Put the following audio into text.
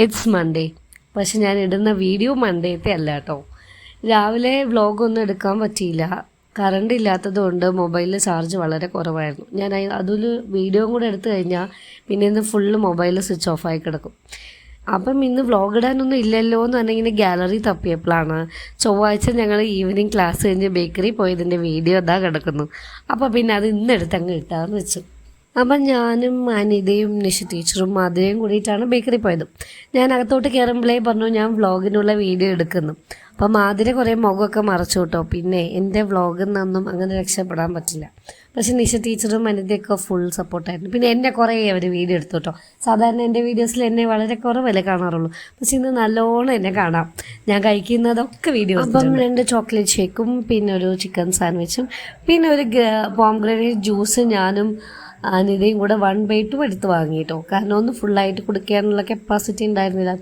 It's Monday. പക്ഷെ ഞാൻ ഇടുന്ന വീഡിയോ മൺഡേത്തെ അല്ല കേട്ടോ. രാവിലെ വ്ളോഗൊന്നും എടുക്കാൻ പറ്റിയില്ല. കറണ്ട് ഇല്ലാത്തത് കൊണ്ട് മൊബൈലിൽ ചാർജ് വളരെ കുറവായിരുന്നു. ഞാൻ അതിൽ വീഡിയോ കൂടെ എടുത്തു കഴിഞ്ഞാൽ പിന്നെ ഇന്ന് ഫുള്ള് മൊബൈൽ സ്വിച്ച് ഓഫായി കിടക്കും. അപ്പം ഇന്ന് വ്ളോഗ് ഇടാനൊന്നും ഇല്ലല്ലോ എന്ന് പറഞ്ഞിങ്ങനെ ഗാലറി തപ്പിയപ്പോഴാണ് ചൊവ്വാഴ്ച ഞങ്ങൾ ഈവനിങ് ക്ലാസ് കഴിഞ്ഞ് ബേക്കറി പോയതിൻ്റെ വീഡിയോ ഇതാ കിടക്കുന്നു. അപ്പോൾ പിന്നെ അത് ഇന്നെടുത്ത് അങ്ങ് ഇട്ടാന്ന് വെച്ചു. അപ്പം ഞാനും അനിതയും നിഷ ടീച്ചറും മധുരയും കൂടിയിട്ടാണ് ബേക്കറി പോയത്. ഞാൻ അകത്തോട്ട് കയറുമ്പോഴേ പറഞ്ഞു ഞാൻ വ്ളോഗിനുള്ള വീഡിയോ എടുക്കുന്നു. അപ്പം മാതിര കുറേ മുഖമൊക്കെ മറച്ചു കേട്ടോ. പിന്നെ എൻ്റെ വ്ളോഗിൽ നിന്നൊന്നും അങ്ങനെ രക്ഷപ്പെടാൻ പറ്റില്ല. പക്ഷെ നിഷ ടീച്ചറും അനിതയൊക്കെ ഫുൾ സപ്പോർട്ടായിരുന്നു. പിന്നെ എന്നെ കുറേ അവർ വീഡിയോ എടുത്തു കേട്ടോ. സാധാരണ എൻ്റെ വീഡിയോസിൽ എന്നെ വളരെ കുറവല്ലേ കാണാറുള്ളൂ. പക്ഷെ ഇന്ന് നല്ലോണം എന്നെ കാണാം. ഞാൻ കഴിക്കുന്നതൊക്കെ വീഡിയോ. അപ്പം 2 ചോക്ലേറ്റ് ഷേക്കും പിന്നെ ഒരു ചിക്കൻ സാൻഡ്വിച്ചും പിന്നെ ഒരു പോംഗ്രനേറ്റ് ജ്യൂസ് ഞാനും അനിതയും കൂടെ 1/2 എടുത്ത് വാങ്ങിയിട്ടോ. കാരണം ഒന്ന് ഫുള്ളായിട്ട് കുടിക്കാനുള്ള കപ്പാസിറ്റി ഉണ്ടായിരുന്നില്ല.